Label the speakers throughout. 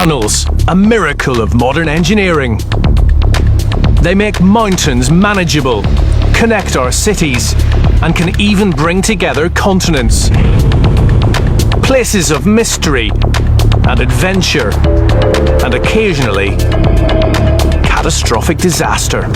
Speaker 1: Tunnels, a miracle of modern engineering. They make mountains manageable, connect our cities, and can even bring together continents. Places of mystery and adventure, and occasionally, catastrophic disaster.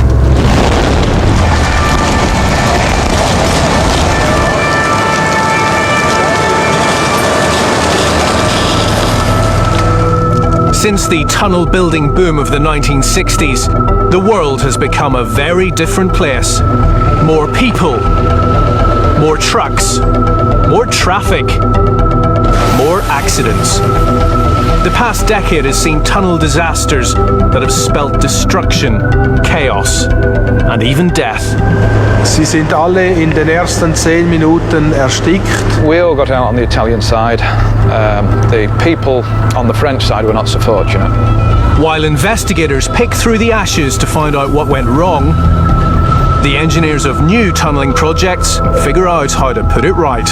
Speaker 1: Since the tunnel building boom of the 1960s, the world has become a very different place. More people, more trucks, more traffic, more accidents. The past decade has seen tunnel disasters that have spelt destruction, chaos, and even death.
Speaker 2: Sie sind alle in den ersten 10 Minuten erstickt.
Speaker 3: We all got out on the Italian side. The people on the French side were not so fortunate.
Speaker 1: While investigators pick through the ashes to find out what went wrong, the engineers of new tunnelling projects figure out how to put it right.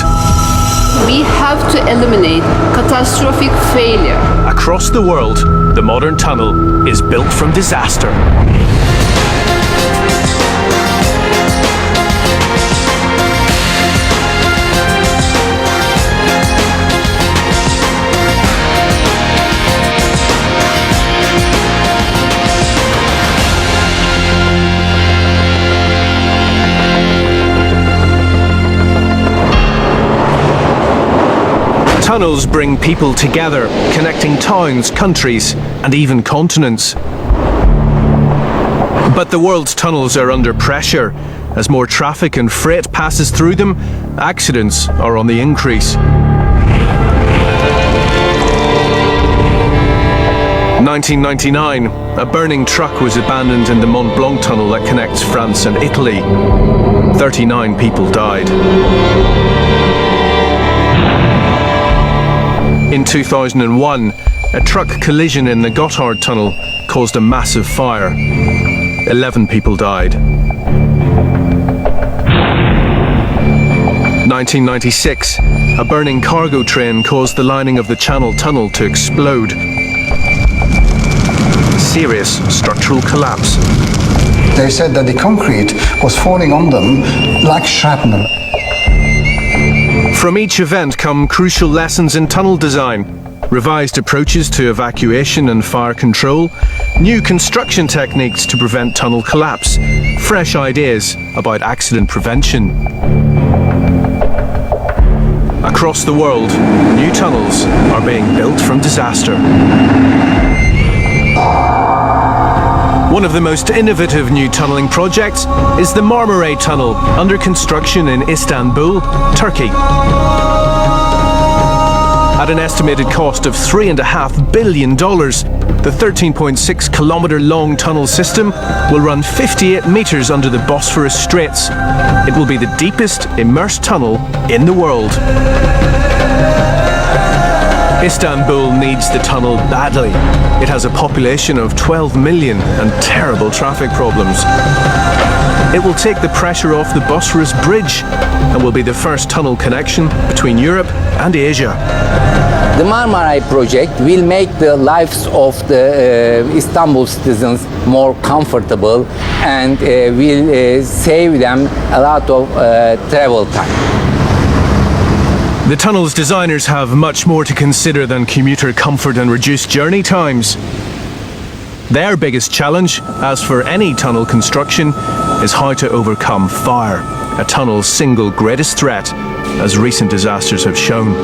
Speaker 4: We have to eliminate catastrophic failure.
Speaker 1: Across the world, the modern tunnel is built from disaster. Tunnels bring people together, connecting towns, countries, and even continents. But the world's tunnels are under pressure. As more traffic and freight passes through them, accidents are on the increase. 1999, a burning truck was abandoned in the Mont Blanc tunnel that connects France and Italy. 39 people died. In 2001, a truck collision in the Gotthard tunnel caused a massive fire. 11 people died. 1996, a burning cargo train caused the lining of the Channel Tunnel to explode. Serious structural collapse.
Speaker 5: They said that the concrete was falling on them like shrapnel.
Speaker 1: From each event come crucial lessons in tunnel design, revised approaches to evacuation and fire control, new construction techniques to prevent tunnel collapse, fresh ideas about accident prevention. Across the world, new tunnels are being built from disaster. One of the most innovative new tunnelling projects is the Marmaray Tunnel, under construction in Istanbul, Turkey. At an estimated cost of $3.5 billion, the 13.6-kilometre-long tunnel system will run 58 metres under the Bosphorus Straits. It will be the deepest immersed tunnel in the world. Istanbul needs the tunnel badly. It has a population of 12 million and terrible traffic problems. It will take the pressure off the Bosphorus Bridge and will be the first tunnel connection between Europe and Asia.
Speaker 6: The Marmaray project will make the lives of the Istanbul citizens more comfortable and will save them a lot of travel time.
Speaker 1: The tunnel's designers have much more to consider than commuter comfort and reduced journey times. Their biggest challenge, as for any tunnel construction, is how to overcome fire, a tunnel's single greatest threat, as recent disasters have shown.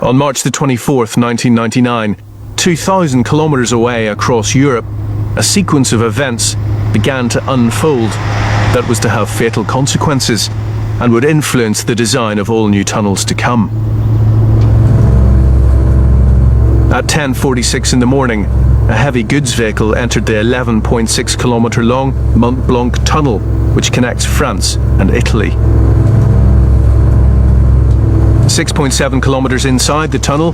Speaker 1: On March the 24th, 1999, 2,000 kilometres away across Europe, a sequence of events began to unfold that was to have fatal consequences and would influence the design of all new tunnels to come. At 10:46 in the morning, a heavy goods vehicle entered the 11.6-kilometre-long Mont Blanc tunnel, which connects France and Italy. 6.7 kilometres inside the tunnel,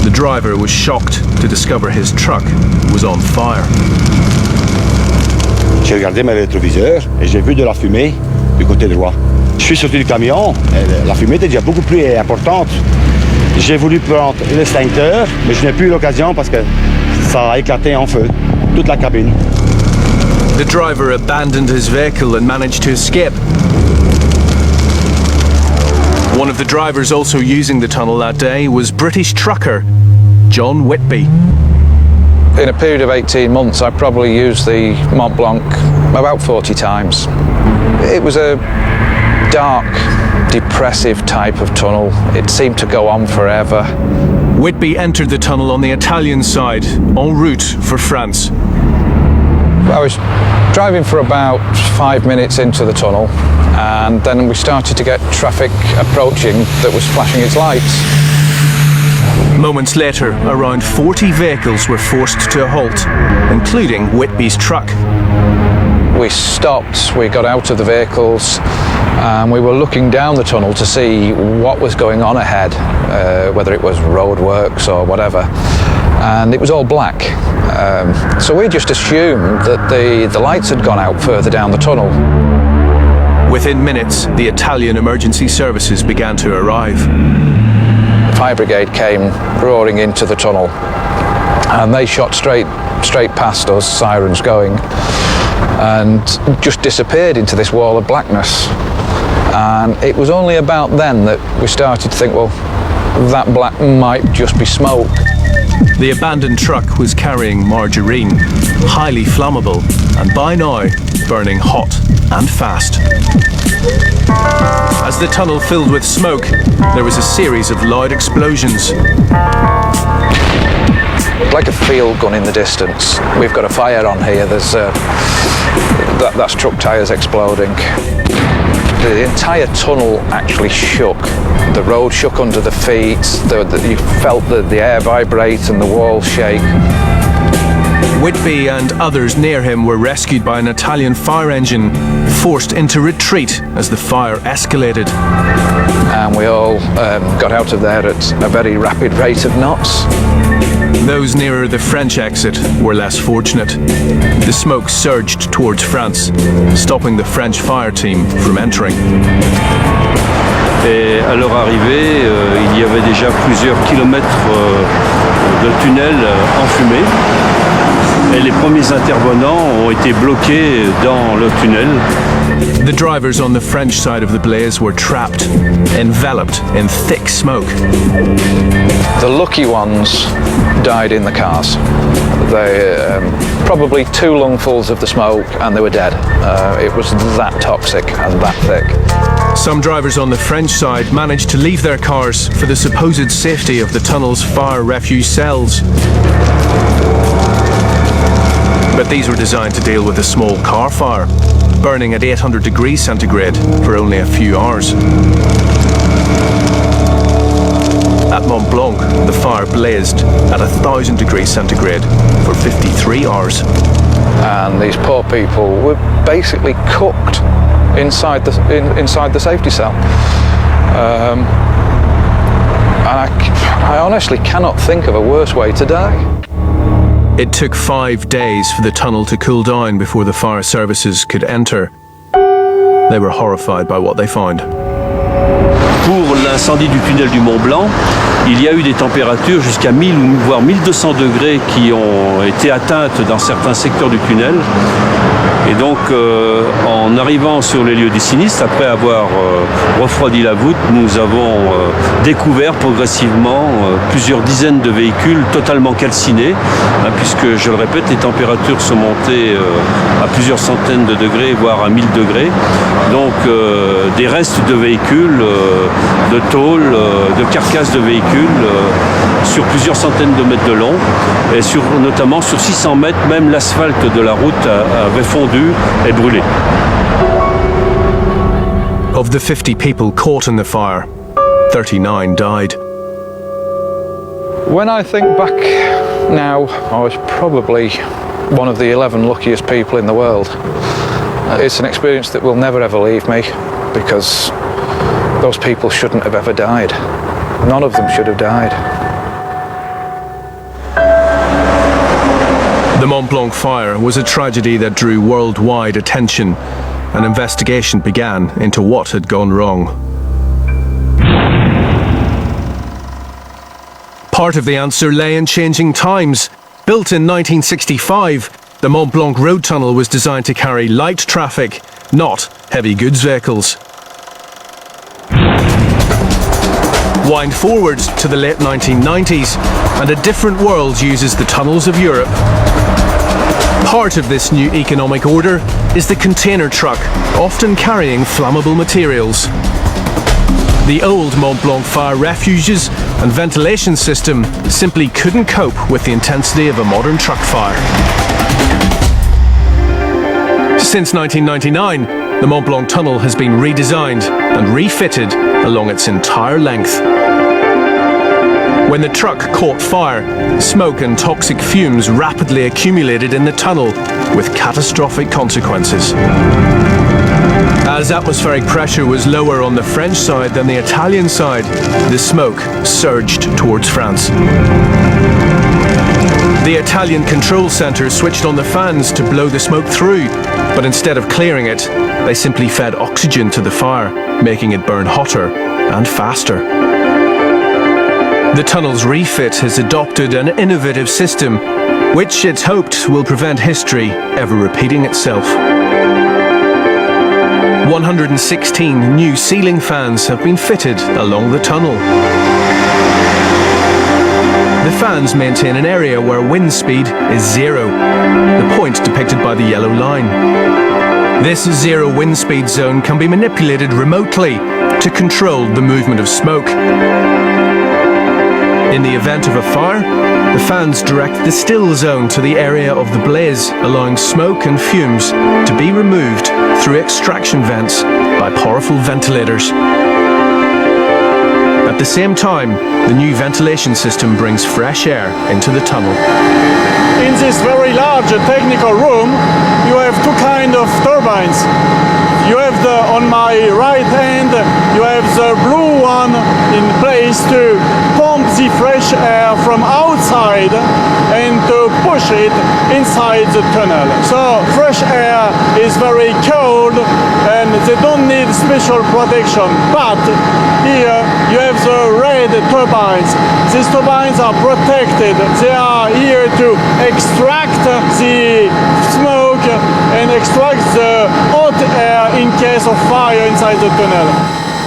Speaker 1: the driver was shocked to discover his truck was on fire.
Speaker 7: J'ai regardé mes rétroviseurs et j'ai vu de la fumée du côté droit. Je suis sorti du camion, et la fumée était déjà beaucoup plus importante. J'ai voulu prendre l'extincteur, mais je n'ai plus eu l'occasion parce que ça a éclaté en feu, toute la cabine.
Speaker 1: The driver abandoned his vehicle and managed to escape. One of the drivers also using the tunnel that day was British trucker John Whitby.
Speaker 3: In a period of 18 months, I probably used the Mont Blanc about 40 times. It was a dark, depressive type of tunnel. It seemed to go on forever.
Speaker 1: Whitby entered the tunnel on the Italian side, en route for France.
Speaker 3: I was driving for about 5 minutes into the tunnel, and then we started to get traffic approaching that was flashing its lights.
Speaker 1: Moments later, around 40 vehicles were forced to a halt, including Whitby's truck.
Speaker 3: We stopped, we got out of the vehicles, and we were looking down the tunnel to see what was going on ahead, whether it was roadworks or whatever, and it was all black. So we just assumed that the lights had gone out further down the tunnel.
Speaker 1: Within minutes, the Italian emergency services began to arrive.
Speaker 3: The fire brigade came roaring into the tunnel, and they shot straight past us, sirens going, and just disappeared into this wall of blackness. And it was only about then that we started to think, well, that black might just be smoke.
Speaker 1: The abandoned truck was carrying margarine, highly flammable, and by now burning hot and fast. As the tunnel filled with smoke, there was a series of loud explosions.
Speaker 3: Like a field gun in the distance. We've got a fire on here. There's that's truck tyres exploding. The entire tunnel actually shook. The road shook under the feet. You felt the air vibrate and the walls shake.
Speaker 1: Whitby and others near him were rescued by an Italian fire engine, forced into retreat as the fire escalated.
Speaker 3: And we all got out of there at a very rapid rate of knots.
Speaker 1: Those nearer the French exit were less fortunate. The smoke surged towards France, stopping the French fire team from entering.
Speaker 8: Et à leur arrivée, il y avait déjà plusieurs kilomètres de tunnels enfumés. Et les premiers intervenants ont été bloqués dans le tunnel.
Speaker 1: The drivers on the French side of the blaze were trapped, enveloped in thick smoke.
Speaker 3: The lucky ones died in the cars. They probably 2 lungfuls of the smoke and they were dead. It was that toxic and that thick.
Speaker 1: Some drivers on the French side managed to leave their cars for the supposed safety of the tunnel's fire refuge cells. But these were designed to deal with a small car fire, burning at 800 degrees centigrade for only a few hours. At Mont Blanc, the fire blazed at 1,000 degrees centigrade for 53 hours.
Speaker 3: And these poor people were basically cooked inside the safety cell. And I honestly cannot think of a worse way to die.
Speaker 1: It took 5 days for the tunnel to cool down before the fire services could enter. They were horrified by what they found.
Speaker 8: Pour l'incendie du tunnel du Mont Blanc, il y a eu des températures jusqu'à 1000 ou voire 1200 degrés qui ont été atteintes dans certains secteurs du tunnel. Et donc, en arrivant sur les lieux du sinistre, après avoir refroidi la voûte, nous avons découvert progressivement plusieurs dizaines de véhicules totalement calcinés, puisque, je le répète, les températures sont montées à plusieurs centaines de degrés, voire à 1000 degrés. Donc, des restes de véhicules, de tôles, de carcasses de véhicules sur plusieurs centaines de mètres de long, et notamment sur 600 mètres, même l'asphalte de la route avait fondu et brûlé.
Speaker 1: Of the 50 people caught in the fire, 39 died.
Speaker 3: When I think back now, I was probably one of the 11 luckiest people in the world. It's an experience that will never ever leave me, because those people shouldn't have ever died. None of them should have died.
Speaker 1: The Mont Blanc fire was a tragedy that drew worldwide attention. An investigation began into what had gone wrong. Part of the answer lay in changing times. Built in 1965, the Mont Blanc road tunnel was designed to carry light traffic, not heavy goods vehicles. Wind forward to the late 1990s, and a different world uses the tunnels of Europe. Part of this new economic order is the container truck, often carrying flammable materials. The old Mont Blanc fire refuges and ventilation system simply couldn't cope with the intensity of a modern truck fire. Since 1999, the Mont Blanc tunnel has been redesigned and refitted along its entire length. When the truck caught fire, smoke and toxic fumes rapidly accumulated in the tunnel, with catastrophic consequences. As atmospheric pressure was lower on the French side than the Italian side, the smoke surged towards France. The Italian control centre switched on the fans to blow the smoke through, but instead of clearing it, they simply fed oxygen to the fire, making it burn hotter and faster. The tunnel's refit has adopted an innovative system, which it's hoped will prevent history ever repeating itself. 116 new ceiling fans have been fitted along the tunnel. The fans maintain an area where wind speed is 0, the point depicted by the yellow line. This zero wind speed zone can be manipulated remotely to control the movement of smoke. In the event of a fire, the fans direct the still zone to the area of the blaze, allowing smoke and fumes to be removed through extraction vents by powerful ventilators. At the same time, the new ventilation system brings fresh air into the tunnel.
Speaker 9: In this very large technical room, you have two kinds of turbines. You have on my right hand, you have the blue one in place to pump the fresh air from outside and to push it inside the tunnel. So fresh air is very cold and they don't need special protection. But here you have the red turbines. These turbines are protected. They are here to extract the smoke and extract the hot air in case of fire inside the tunnel.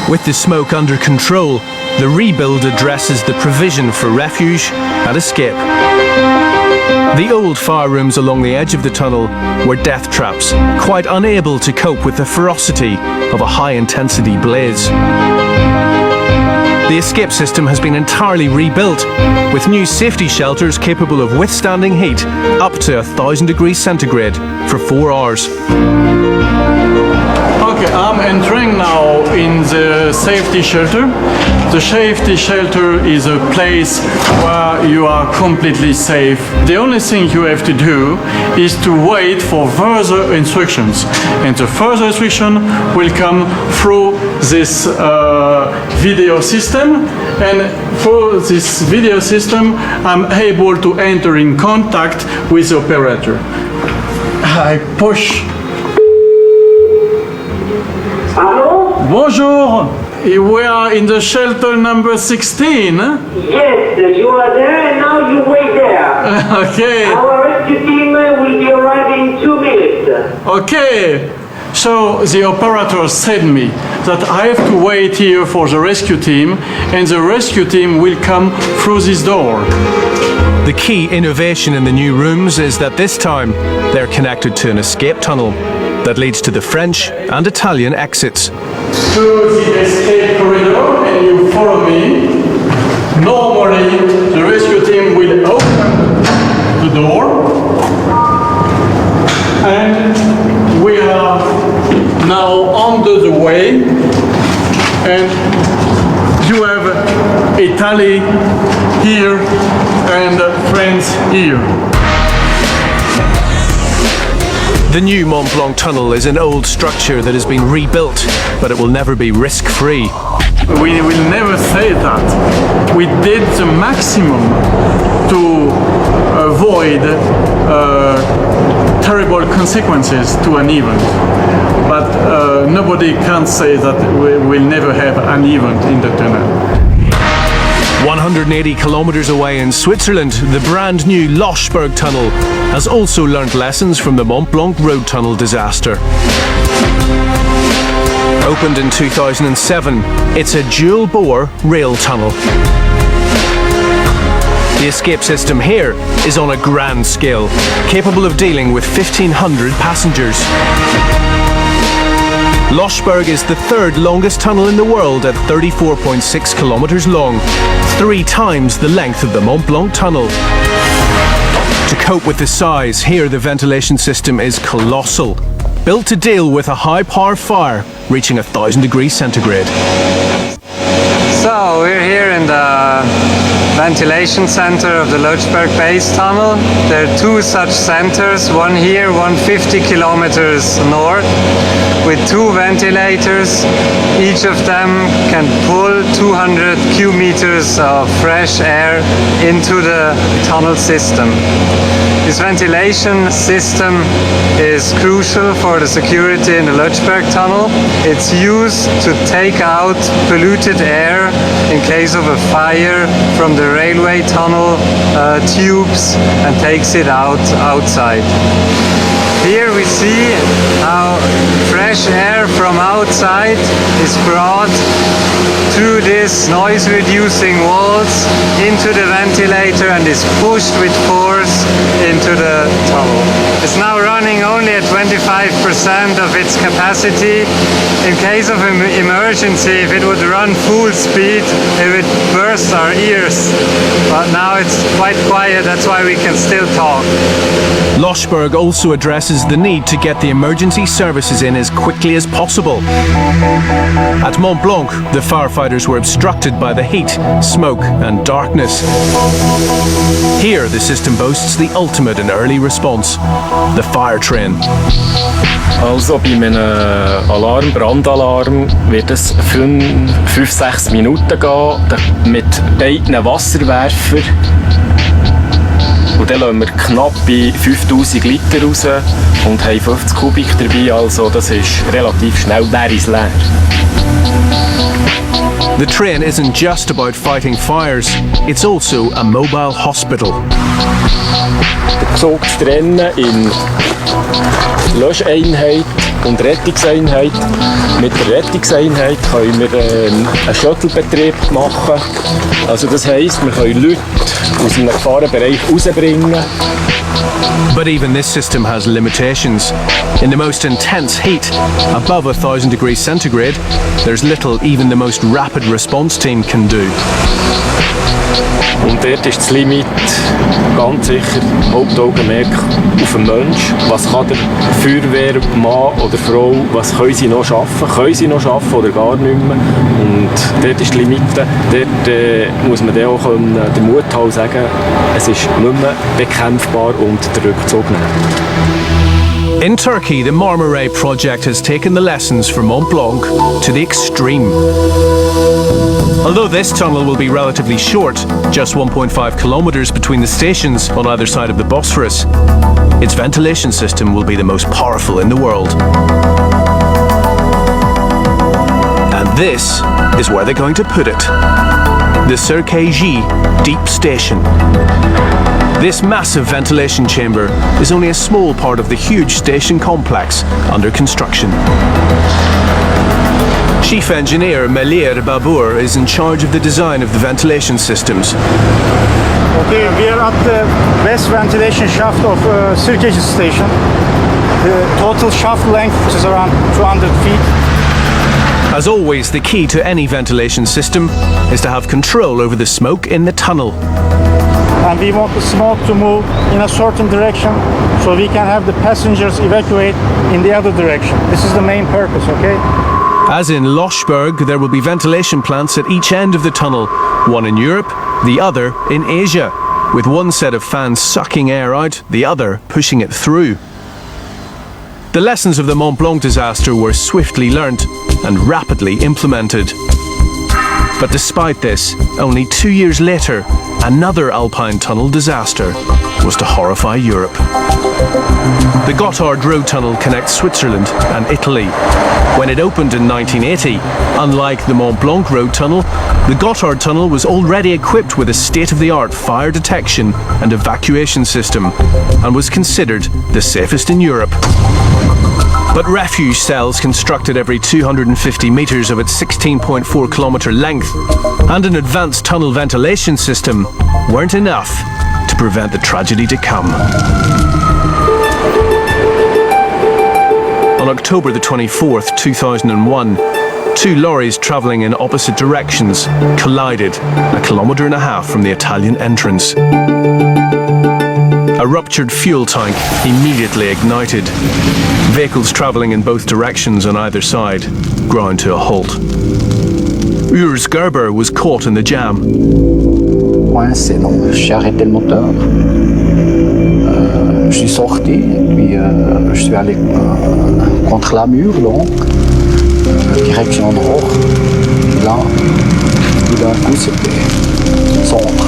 Speaker 1: With the smoke under control, the rebuild addresses the provision for refuge and escape. The old fire rooms along the edge of the tunnel were death traps, quite unable to cope with the ferocity of a high-intensity blaze. The escape system has been entirely rebuilt, with new safety shelters capable of withstanding heat up to 1,000 degrees centigrade for 4 hours.
Speaker 9: Okay, I'm entering now in the safety shelter. The safety shelter is a place where you are completely safe. The only thing you have to do is to wait for further instructions. And the further instruction will come through this video system. And through this video system, I'm able to enter in contact with the operator. I push.
Speaker 10: Hello?
Speaker 9: Bonjour. We are in the shelter number 16.
Speaker 10: Yes, you are there and now you wait there.
Speaker 9: Okay.
Speaker 10: Our rescue team will be arriving in 2 minutes.
Speaker 9: Okay. So the operator said me that I have to wait here for the rescue team and the rescue team will come through this door.
Speaker 1: The key innovation in the new rooms is that this time they're connected to an escape tunnel that leads to the French and Italian exits.
Speaker 9: To the escape corridor and you follow me. Normally the rescue team will open the door and we are now under the way and you have Italy here and France here.
Speaker 1: The new Mont Blanc tunnel is an old structure that has been rebuilt, but it will never be risk-free.
Speaker 9: We will never say that. We did the maximum to avoid terrible consequences to an event. But nobody can say that we will never have an event in the tunnel.
Speaker 1: 180 kilometers away in Switzerland, the brand new Loschberg Tunnel has also learnt lessons from the Mont Blanc road tunnel disaster. Opened in 2007, it's a dual-bore rail tunnel. The escape system here is on a grand scale, capable of dealing with 1,500 passengers. Loschberg is the third longest tunnel in the world at 34.6 kilometers long, 3 times the length of the Mont Blanc tunnel. To cope with the size, here the ventilation system is colossal, built to deal with a high-power fire reaching 1,000 degrees centigrade.
Speaker 11: So we're here in the ventilation center of the Loschberg base tunnel. There are 2 such centers, one here, one 50 kilometers north, with 2 ventilators. Each of them can pull 200 cubic meters of fresh air into the tunnel system. This ventilation system is crucial for the security in the Loschberg tunnel. It's used to take out polluted air in case of a fire from the railway tunnel tubes and takes it outside. Here we see how fresh air from outside is brought through these noise-reducing walls into the ventilator and is pushed with force into the tunnel. It's now running only at 25% of its capacity. In case of an emergency, if it would run full speed, it would burst our ears. But now it's quite quiet, that's why we can still talk.
Speaker 1: Loschberg also addresses the need to get the emergency services in as quickly as possible. At Mont Blanc, the firefighters were obstructed by the heat, smoke and darkness. Here, the system boasts the ultimate in early response, the fire train.
Speaker 12: Also bei einem Alarm, Brandalarm, wird es 5-6 Minuten gehen mit beiden Wasserwerfern. Und dann lassen wir knapp bei 5000 Liter raus und haben 50 Kubik dabei, also das ist relativ schnell, der ist leer.
Speaker 1: The train isn't just about fighting fires, it's also a mobile hospital.
Speaker 12: Der Zug zu trennen in Löscheinheit und Rettungseinheit. Mit der Rettungseinheit können wir einen Shuttle-Betrieb machen. Also das heisst, wir können Leute aus einem Gefahrenbereich rausbringen.
Speaker 1: But even this system has limitations. In the most intense heat, above 1,000 degrees centigrade, there's little even the most rapid response team can do.
Speaker 12: Und dort ist das Limit ganz sicher Hauptaugenmerk auf den Menschen. Was kann der Feuerwehrmann oder Frau, was können sie noch schaffen? Können sie noch schaffen oder gar nicht mehr? Und dort ist die Limite. Dort muss man dann auch den Mut haben, sagen, es ist nicht mehr bekämpfbar und den Rückzug nehmen.
Speaker 1: In Turkey, the Marmaray project has taken the lessons from Mont Blanc to the extreme. Although this tunnel will be relatively short, just 1.5 kilometers between the stations on either side of the Bosphorus, its ventilation system will be the most powerful in the world. And this is where they're going to put it. The Circagi Deep Station. This massive ventilation chamber is only a small part of the huge station complex under construction. Chief Engineer Melir Babur is in charge of the design of the ventilation systems.
Speaker 13: Okay, we are at the west ventilation shaft of Circagi station. The total shaft length is around 200 feet.
Speaker 1: As always, the key to any ventilation system is to have control over the smoke in the tunnel.
Speaker 13: And we want the smoke to move in a certain direction so we can have the passengers evacuate in the other direction. This is the main purpose, okay?
Speaker 1: As in Loschberg, there will be ventilation plants at each end of the tunnel, one in Europe, the other in Asia, with one set of fans sucking air out, the other pushing it through. The lessons of the Mont Blanc disaster were swiftly learnt and rapidly implemented. But despite this, only 2 years later, another Alpine tunnel disaster was to horrify Europe. The Gotthard Road Tunnel connects Switzerland and Italy. When it opened in 1980, unlike the Mont Blanc Road Tunnel, the Gotthard Tunnel was already equipped with a state-of-the-art fire detection and evacuation system and was considered the safest in Europe. But refuge cells constructed every 250 metres of its 16.4 kilometre length and an advanced tunnel ventilation system weren't enough to prevent the tragedy to come. On October the 24th, 2001, two lorries travelling in opposite directions collided a kilometre and a half from the Italian entrance. A ruptured fuel tank immediately ignited. Vehicles travelling in both directions on either side ground to a halt. Urs Gerber was caught in the jam.
Speaker 14: Coincé, donc j'ai arrêté le moteur. Je suis sorti, puis je suis allé contre la mur, donc direction nord. Là, tout d'un coup, c'était sombre.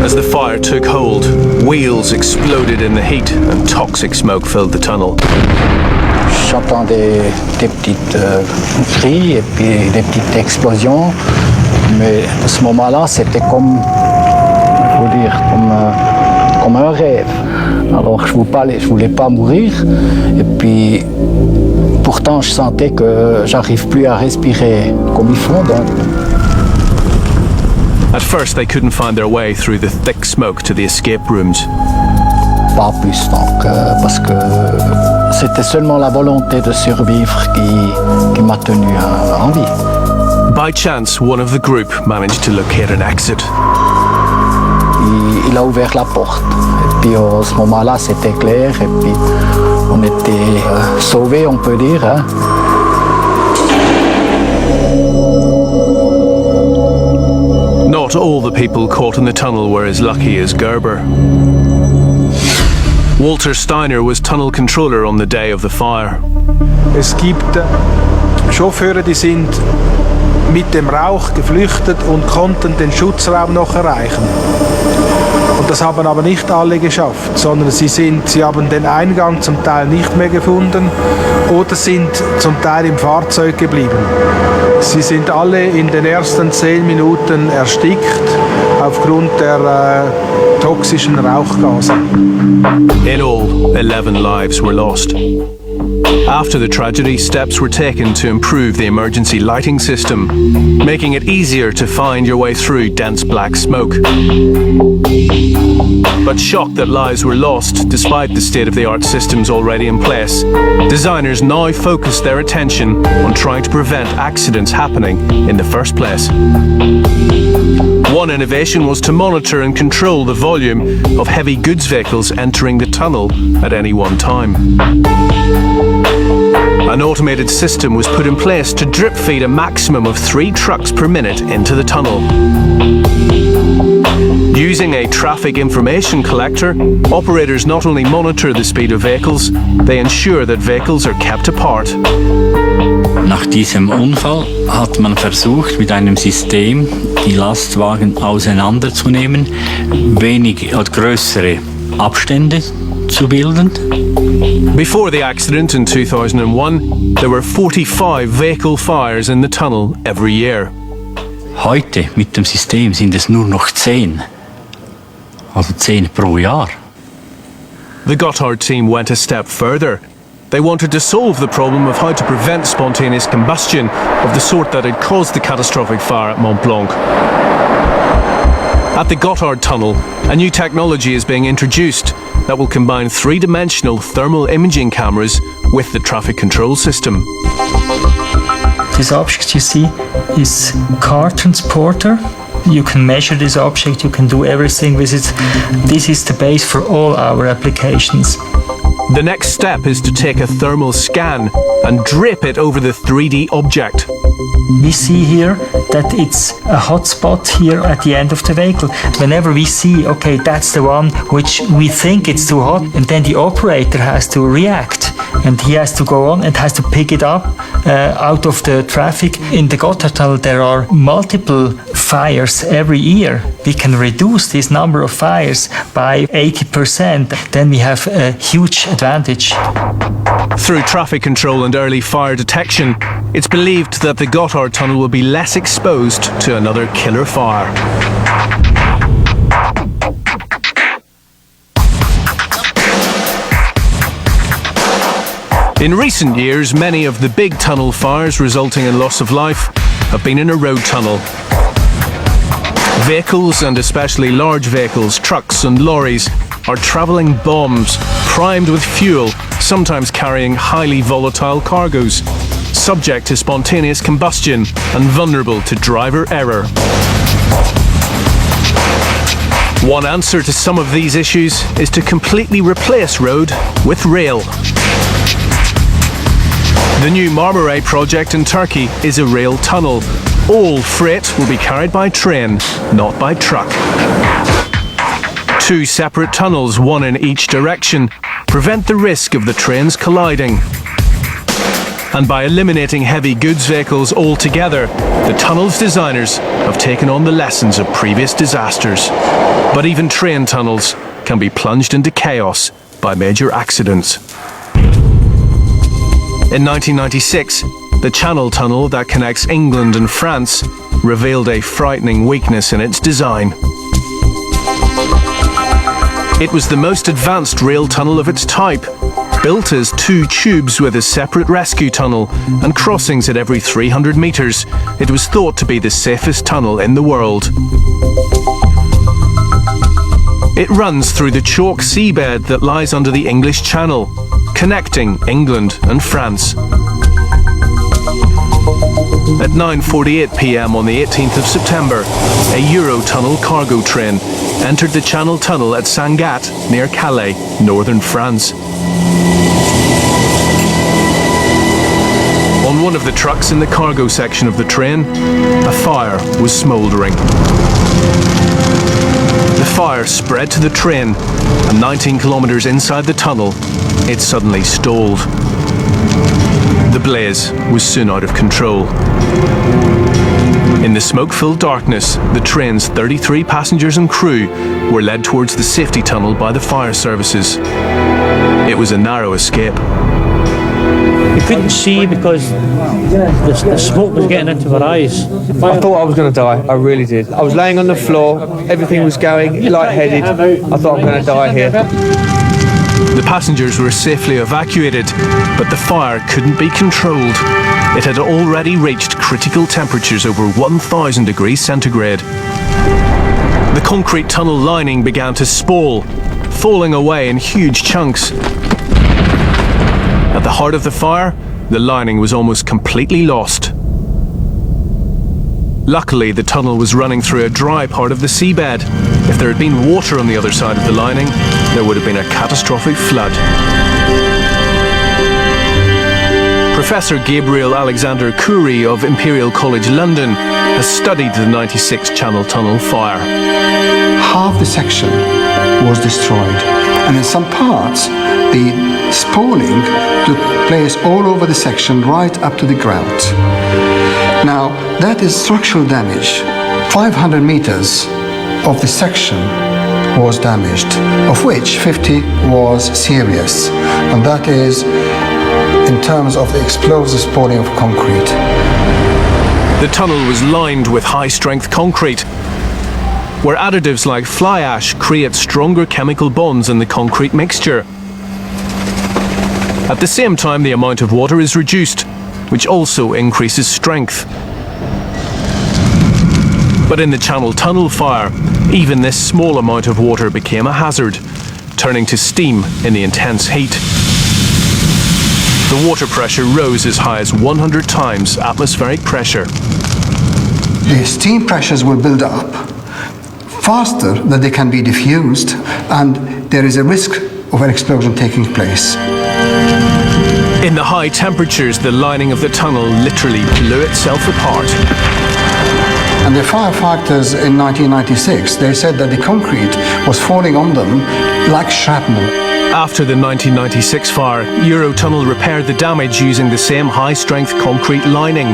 Speaker 1: As the fire took hold, wheels exploded in the heat and toxic smoke filled the tunnel.
Speaker 14: J'entendais des petites cris et puis des petites explosions, mais à ce moment-là, c'était comme, faut dire, comme un rêve. Alors je voulais pas mourir, et puis pourtant je sentais que j'arrive plus à respirer comme il faut. Donc.
Speaker 1: At first, they couldn't find their way through the thick smoke to the escape rooms.
Speaker 14: Pas plus, donc, parce que c'était seulement la volonté de survivre qui m'a tenu en vie.
Speaker 1: By chance, one of the group managed to locate an exit.
Speaker 14: Il a ouvert la porte, et puis à ce moment-là, c'était clair, et puis on était sauvés, on peut dire. Hein.
Speaker 1: Not all the people caught in the tunnel were as lucky as Gerber. Walter Steiner was tunnel controller on the day of the fire.
Speaker 2: Es gibt Chauffeure, die sind mit dem Rauch geflüchtet und konnten den Schutzraum noch erreichen. Und das haben aber nicht alle geschafft, sondern sie haben den Eingang zum Teil nicht mehr gefunden oder sind zum Teil im Fahrzeug geblieben. Sie sind alle in den ersten 10 Minuten erstickt aufgrund der toxischen Rauchgase.
Speaker 1: In all, 11 lives were lost. After the tragedy, steps were taken to improve the emergency lighting system, making it easier to find your way through dense black smoke. But shocked that lives were lost, despite the state-of-the-art systems already in place, designers now focus their attention on trying to prevent accidents happening in the first place. One innovation was to monitor and control the volume of heavy goods vehicles entering the tunnel at any one time. An automated system was put in place to drip feed a maximum of 3 trucks per minute into the tunnel. Using a traffic information collector, operators not only monitor the speed of vehicles, they ensure that vehicles are kept apart.
Speaker 15: Nach diesem Unfall hat man versucht, mit einem System die Lastwagen auseinanderzunehmen, größere Abstände zu bilden.
Speaker 1: Before the accident in 2001, there were 45 vehicle fires in the tunnel every year.
Speaker 15: Heute mit dem System sind es nur noch 10. Also 10 pro Jahr.
Speaker 1: The Gotthard team went a step further. They wanted to solve the problem of how to prevent spontaneous combustion of the sort that had caused the catastrophic fire at Mont Blanc. At the Gotthard tunnel, a new technology is being introduced that will combine 3-dimensional thermal imaging cameras with the traffic control system.
Speaker 16: This object you see is car transporter. You can measure this object, you can do everything with it. This is the base for all our applications.
Speaker 1: The next step is to take a thermal scan and drip it over the 3D object.
Speaker 16: We see here that it's a hot spot here at the end of the vehicle. Whenever we see, okay, that's the one which we think it's too hot, and then the operator has to react, and he has to go on and has to pick it up out of the traffic. In the Gotthard tunnel there are multiple fires every year. We can reduce this number of fires by 80%. Then we have a huge advantage.
Speaker 1: Through traffic control and early fire detection, it's believed that the Gotthard Tunnel will be less exposed to another killer fire. In recent years, many of the big tunnel fires resulting in loss of life have been in a road tunnel. Vehicles, and especially large vehicles, trucks and lorries, are travelling bombs, primed with fuel, sometimes carrying highly volatile cargoes, subject to spontaneous combustion and vulnerable to driver error. One answer to some of these issues is to completely replace road with rail. The new Marmaray project in Turkey is a rail tunnel. All freight will be carried by train, not by truck. 2 separate tunnels, one in each direction, prevent the risk of the trains colliding. And by eliminating heavy goods vehicles altogether, the tunnel's designers have taken on the lessons of previous disasters. But even train tunnels can be plunged into chaos by major accidents. In 1996, the Channel Tunnel that connects England and France revealed a frightening weakness in its design. It was the most advanced rail tunnel of its type, built as 2 tubes with a separate rescue tunnel and crossings at every 300 metres. It was thought to be the safest tunnel in the world. It runs through the chalk seabed that lies under the English Channel, connecting England and France. At 9:48 p.m. on the 18th of September, a Eurotunnel cargo train entered the Channel Tunnel at Sangatte, near Calais, northern France. On one of the trucks in the cargo section of the train, a fire was smouldering. The fire spread to the train, and 19 kilometres inside the tunnel, it suddenly stalled. The blaze was soon out of control. In the smoke-filled darkness, the train's 33 passengers and crew were led towards the safety tunnel by the fire services. It was a narrow escape.
Speaker 17: We couldn't see because the smoke was getting into our eyes.
Speaker 18: I thought I was going to die, I really did. I was laying on the floor, everything was going, lightheaded. I thought I'm going to die here.
Speaker 1: The passengers were safely evacuated, but the fire couldn't be controlled. It had already reached critical temperatures over 1,000 degrees centigrade. The concrete tunnel lining began to spoil, falling away in huge chunks. At the heart of the fire, the lining was almost completely lost. Luckily, the tunnel was running through a dry part of the seabed. If there had been water on the other side of the lining, there would have been a catastrophic flood. Professor Gabriel Alexander Coury of Imperial College London has studied the 96 Channel Tunnel fire.
Speaker 5: Half the section was destroyed, and in some parts, the spalling took place all over the section, right up to the ground. Now, that is structural damage. 500 meters of the section was damaged, of which 50 was serious. And that is in terms of the explosive spalling of concrete.
Speaker 1: The tunnel was lined with high-strength concrete, where additives like fly ash create stronger chemical bonds in the concrete mixture. At the same time, the amount of water is reduced, which also increases strength. But in the Channel Tunnel fire, even this small amount of water became a hazard, turning to steam in the intense heat. The water pressure rose as high as 100 times atmospheric pressure.
Speaker 5: The steam pressures will build up faster than they can be diffused, and there is a risk of an explosion taking place.
Speaker 1: In the high temperatures, the lining of the tunnel literally blew itself apart.
Speaker 5: And the firefighters in 1996, they said that the concrete was falling on them like shrapnel.
Speaker 1: After the 1996 fire, Eurotunnel repaired the damage using the same high-strength concrete lining.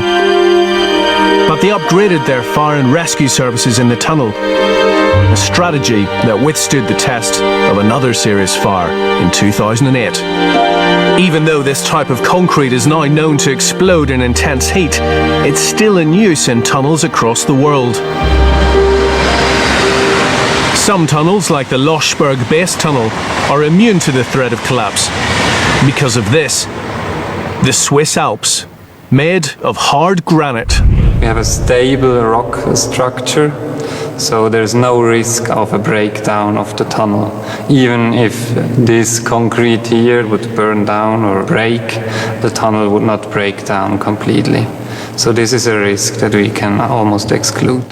Speaker 1: But but they upgraded their fire and rescue services in the tunnel, a strategy that withstood the test of another serious fire in 2008. Even though this type of concrete is now known to explode in intense heat, it's still in use in tunnels across the world. Some tunnels, like the Loschberg Base Tunnel, are immune to the threat of collapse. Because of this, the Swiss Alps, made of hard granite.
Speaker 11: We have a stable rock structure, so there's no risk of a breakdown of the tunnel. Even if this concrete here would burn down or break, the tunnel would not break down completely. So this is a risk that we can almost exclude.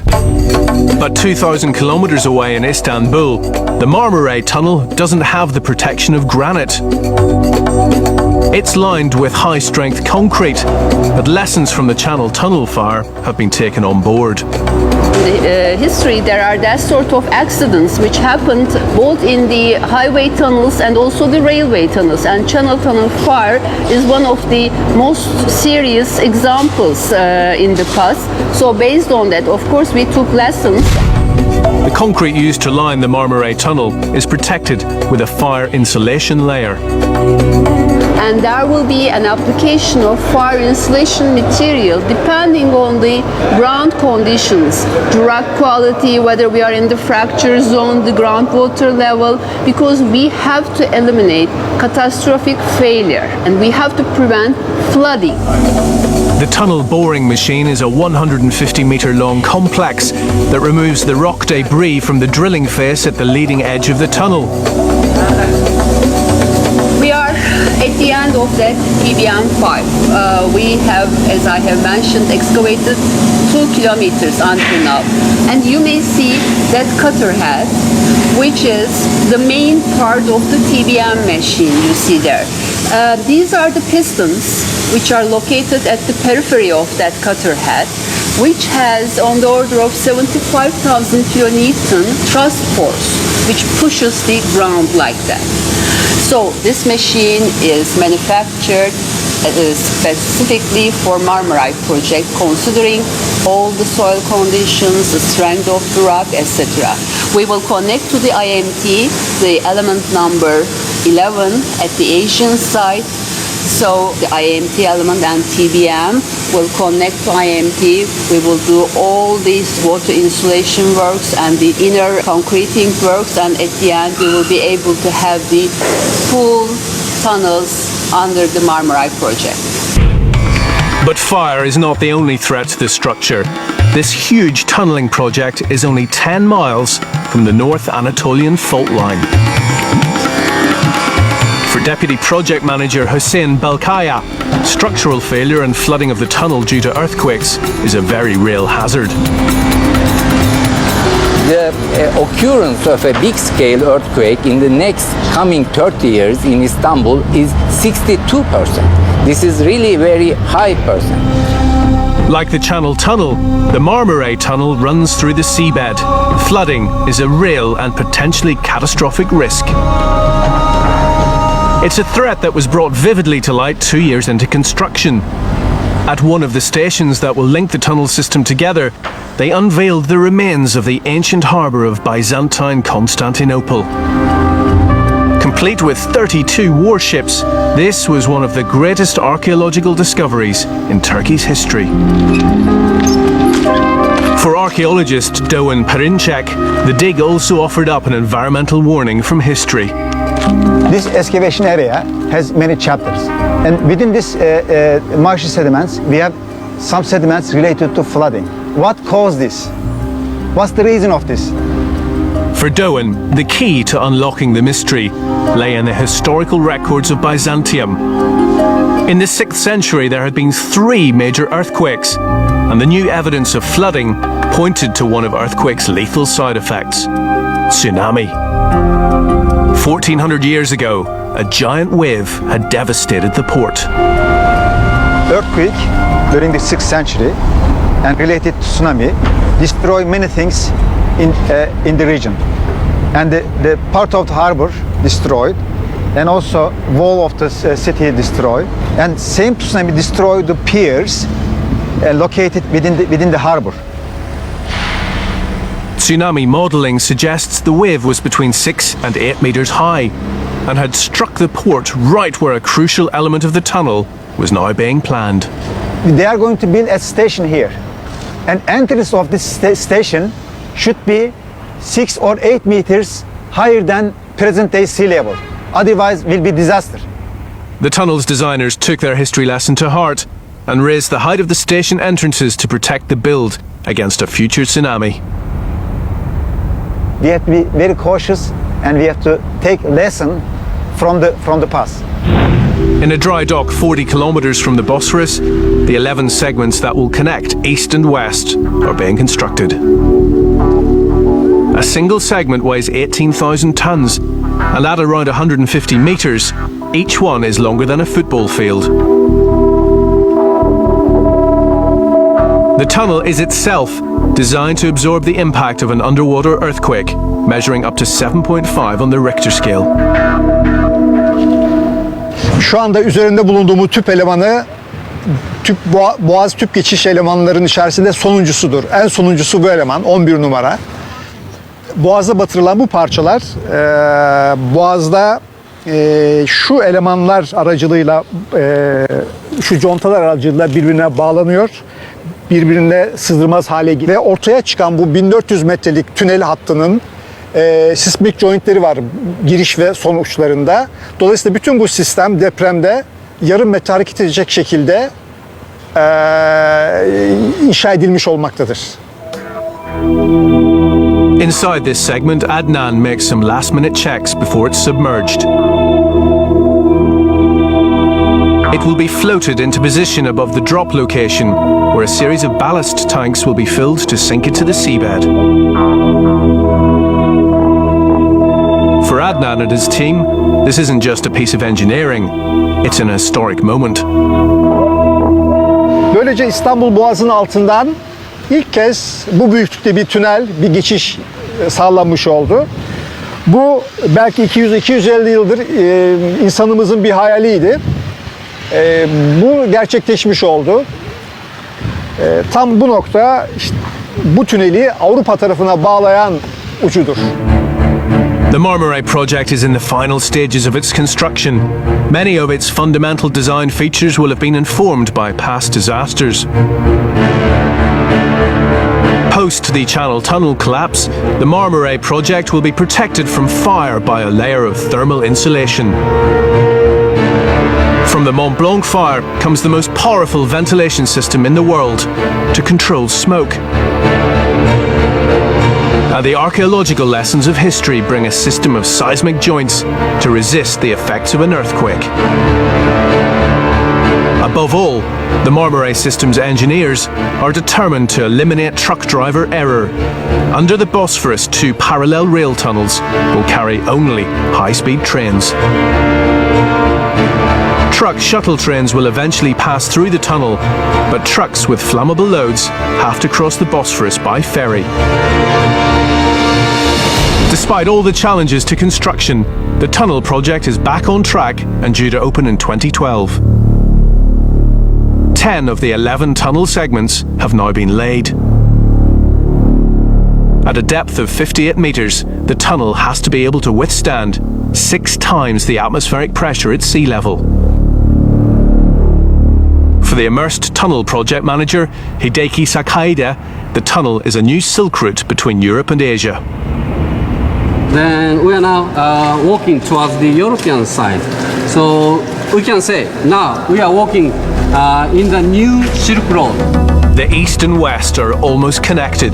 Speaker 1: But 2,000 kilometers away in Istanbul, the Marmaray Tunnel doesn't have the protection of granite. It's lined with high-strength concrete, but lessons from the Channel Tunnel fire have been taken on board.
Speaker 4: In the history, there are that sort of accidents which happened both in the highway tunnels and also the railway tunnels, and Channel Tunnel fire is one of the most serious examples in the past. So based on that, of course, we took lessons.
Speaker 1: The concrete used to line the Marmaray Tunnel is protected with a fire insulation layer.
Speaker 4: And there will be an application of fire insulation material depending on the ground conditions, the rock quality, whether we are in the fracture zone, the groundwater level, because we have to eliminate catastrophic failure and we have to prevent flooding.
Speaker 1: The tunnel boring machine is a 150-metre long complex that removes the rock debris from the drilling face at the leading edge of the tunnel.
Speaker 4: We are at the end of that TBM5. We have, as I have mentioned, excavated 2 kilometers until now. And you may see that cutter head, which is the main part of the TBM machine you see there. These are the pistons which are located at the periphery of that cutter head, which has on the order of 75,000 kilonewton thrust force, which pushes the ground like that. So this machine is manufactured specifically for Marmaray project, considering all the soil conditions, the strength of the rock, etc. We will connect to the IMT, the element number 11 at the Asian side. So the IMT element and TBM will connect to IMT. We will do all these water insulation works and the inner concreting works, and at the end we will be able to have the full tunnels under the Marmaray project.
Speaker 1: But fire is not the only threat to the structure. This huge tunnelling project is only 10 miles from the North Anatolian fault line. For Deputy Project Manager Hussein Belkaya, structural failure and flooding of the tunnel due to earthquakes is a very real hazard.
Speaker 6: The occurrence of a big-scale earthquake in the next coming 30 years in Istanbul is 62%. This is really very high percent.
Speaker 1: Like the Channel Tunnel, the Marmaray Tunnel runs through the seabed. Flooding is a real and potentially catastrophic risk. It's a threat that was brought vividly to light 2 years into construction. At one of the stations that will link the tunnel system together, they unveiled the remains of the ancient harbour of Byzantine Constantinople. Complete with 32 warships, this was one of the greatest archaeological discoveries in Turkey's history. For archaeologist Doğan Perinçek, the dig also offered up an environmental warning from history.
Speaker 19: This excavation area has many chapters, and within this marshy sediments we have some sediments related to flooding. What caused this? What's the reason of this?
Speaker 1: For Doğan, the key to unlocking the mystery lay in the historical records of Byzantium. In the 6th century there had been 3 major earthquakes, and the new evidence of flooding pointed to one of earthquakes' lethal side effects: tsunami. 1400 years ago, a giant wave had devastated the port.
Speaker 19: Earthquake during the 6th century and related to tsunami destroyed many things in the region. And the part of the harbor destroyed, and also wall of the city destroyed. And same tsunami destroyed the piers located within the harbor.
Speaker 1: Tsunami modelling suggests the wave was between 6 and 8 metres high and had struck the port right where a crucial element of the tunnel was now being planned.
Speaker 19: They are going to build a station here. And entrance of this station should be 6 or 8 meters higher than present-day sea level. Otherwise, will be disaster.
Speaker 1: The tunnel's designers took their history lesson to heart and raised the height of the station entrances to protect the build against a future tsunami.
Speaker 19: We have to be very cautious and we have to take lesson from the past.
Speaker 1: In a dry dock 40 kilometres from the Bosphorus, the 11 segments that will connect east and west are being constructed. A single segment weighs 18,000 tonnes, and at around 150 metres, each one is longer than a football field. The tunnel is itself designed to absorb the impact of an underwater earthquake, measuring up to 7.5 on the Richter scale.
Speaker 5: Şu anda üzerinde bulunduğumuz tüp elemanı, boğaz tüp geçiş elemanlarının içerisinde sonuncusudur. En sonuncusu bu eleman, 11 numara. Boğazda batırılan bu parçalar, boğazda şu elemanlar aracılığıyla, şu contalar aracılığıyla birbirine bağlanıyor. Birbirine sızdırmaz hale geliyor. Ve ortaya çıkan bu 1400 metrelik tünel hattının sismik jointleri var giriş ve son uçlarında. Dolayısıyla bütün bu sistem depremde yarım metre hareket edecek şekilde inşa edilmiş olmaktadır.
Speaker 1: Inside this segment, Adnan makes some last-minute checks before it's submerged. It will be floated into position above the drop location, where a series of ballast tanks will be filled to sink it to the seabed. For Adnan and his team, this isn't just a piece of engineering, it's an historic moment.
Speaker 5: Böylece İstanbul Boğazı'nın altından ilk kez bu büyüklükte bir tünel, bir geçiş sağlanmış oldu. Bu belki 200-250 yıldır insanımızın bir hayaliydi. Bu gerçekleşmiş oldu. Tam bu nokta işte, bu tüneli Avrupa tarafına bağlayan ucudur.
Speaker 1: The Marmaray project is in the final stages of its construction. Many of its fundamental design features will have been informed by past disasters. Post the Channel Tunnel collapse, the Marmaray project will be protected from fire by a layer of thermal insulation. From the Mont Blanc fire comes the most powerful ventilation system in the world to control smoke. And the archaeological lessons of history bring a system of seismic joints to resist the effects of an earthquake. Above all, the Marmaray system's engineers are determined to eliminate truck driver error. Under the Bosphorus, 2 parallel rail tunnels will carry only high-speed trains. Truck shuttle trains will eventually pass through the tunnel, but trucks with flammable loads have to cross the Bosphorus by ferry. Despite all the challenges to construction, the tunnel project is back on track and due to open in 2012. 10 of the 11 tunnel segments have now been laid. At a depth of 58 metres, the tunnel has to be able to withstand 6 times the atmospheric pressure at sea level. For the immersed tunnel project manager, Hideki Sakaida, the tunnel is a new silk route between Europe and Asia.
Speaker 20: Then we are now walking towards the European side. So we can say now we are walking in the new Silk Road.
Speaker 1: The east and west are almost connected.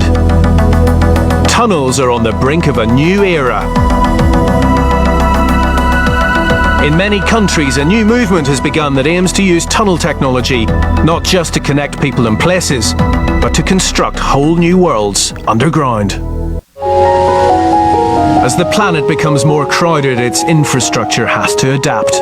Speaker 1: Tunnels are on the brink of a new era. In many countries, a new movement has begun that aims to use tunnel technology not just to connect people and places, but to construct whole new worlds underground. As the planet becomes more crowded, its infrastructure has to adapt.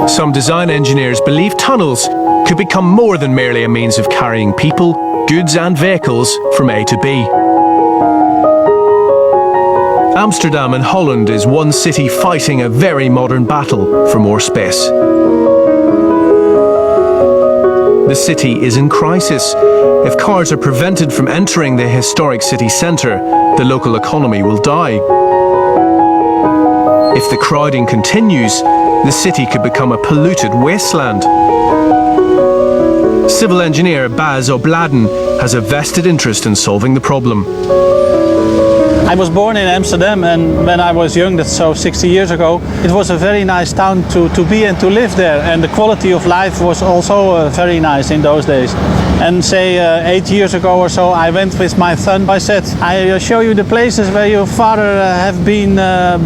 Speaker 1: Some design engineers believe tunnels could become more than merely a means of carrying people, goods and vehicles from A to B. Amsterdam in Holland is one city fighting a very modern battle for more space. the city is in crisis. If cars are prevented from entering the historic city centre, the local economy will die. If the crowding continues, the city could become a polluted wasteland. Civil engineer Baz Obladen has a vested interest in solving the problem.
Speaker 21: I was born in Amsterdam, and when I was young, that's so 60 years ago, it was a very nice town to be and to live there, and the quality of life was also very nice in those days. And say 8 years ago or so, I went with my son. I said, I show you the places where your father have been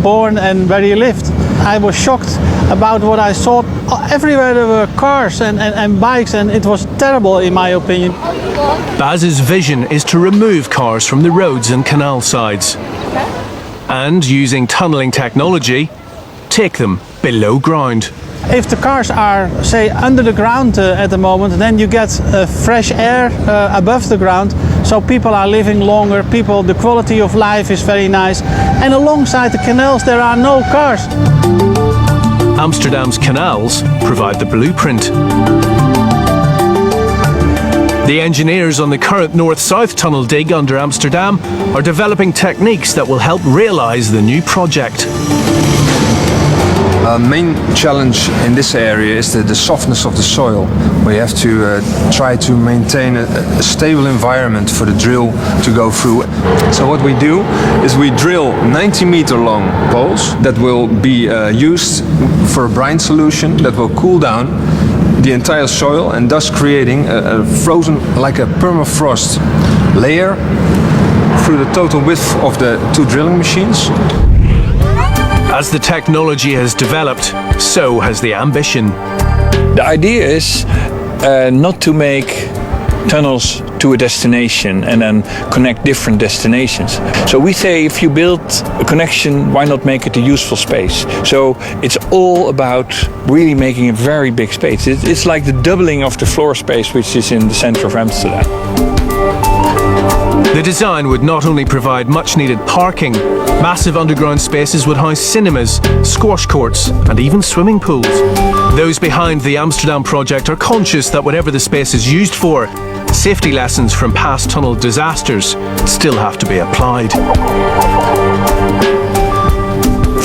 Speaker 21: born and where he lived. I was shocked about what I saw. Everywhere there were cars and bikes, and it was terrible in my opinion.
Speaker 1: Baz's vision is to remove cars from the roads and canal sides. And using tunnelling technology, take them below ground.
Speaker 21: If the cars are, say, under the ground at the moment, then you get fresh air above the ground, so people are living longer, the quality of life is very nice, and alongside the canals there are no cars.
Speaker 1: Amsterdam's canals provide the blueprint. The engineers on the current north-south tunnel dig under Amsterdam are developing techniques that will help realise the new project.
Speaker 22: Our main challenge in this area is the softness of the soil. We have to try to maintain a stable environment for the drill to go through. So what we do is we drill 90-meter long poles that will be used for a brine solution that will cool down the entire soil, and thus creating a frozen, like a permafrost layer through the total width of the two drilling machines.
Speaker 1: As the technology has developed, so has the ambition.
Speaker 15: The idea is not to make tunnels to a destination and then connect different destinations. So we say if you build a connection, why not make it a useful space? So it's all about really making a very big space. It's like the doubling of the floor space which is in the center of Amsterdam.
Speaker 1: The design would not only provide much needed parking, massive underground spaces would house cinemas, squash courts and even swimming pools. Those behind the Amsterdam project are conscious that whatever the space is used for, safety lessons from past tunnel disasters still have to be applied.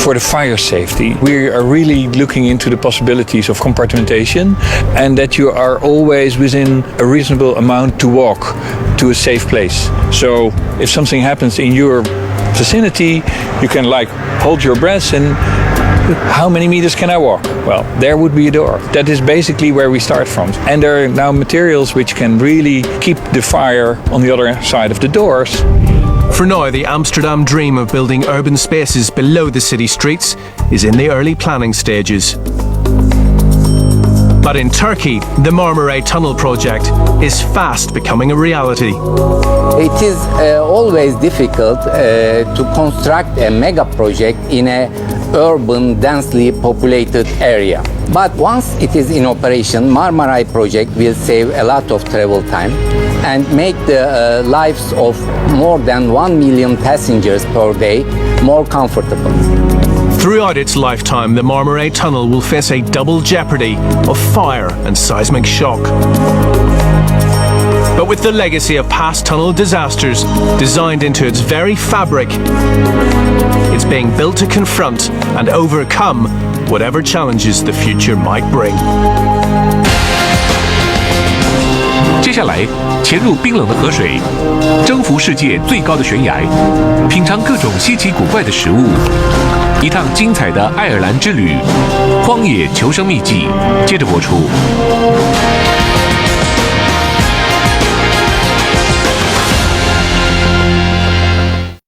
Speaker 15: For the fire safety, we are really looking into the possibilities of compartmentation and that you are always within a reasonable amount to walk to a safe place. So if something happens in your vicinity, you can hold your breath and how many meters can I walk? Well, there would be a door. That is basically where we start from. And there are now materials which can really keep the fire on the other side of the doors.
Speaker 1: For now, the Amsterdam dream of building urban spaces below the city streets is in the early planning stages. But in Turkey, the Marmaray Tunnel project is fast becoming a reality.
Speaker 6: It is always difficult to construct a mega project in an urban, densely populated area. But once it is in operation, Marmaray project will save a lot of travel time and make the lives of more than 1 million passengers per day more comfortable.
Speaker 1: Throughout its lifetime, the Marmaray Tunnel will face a double jeopardy of fire and seismic shock. But with the legacy of past tunnel disasters designed into its very fabric, it's being built to confront and overcome whatever challenges the future might bring.
Speaker 23: 接下来，潜入冰冷的河水，征服世界最高的悬崖，品尝各种稀奇古怪的食物，一趟精彩的爱尔兰之旅，《荒野求生秘籍》接着播出。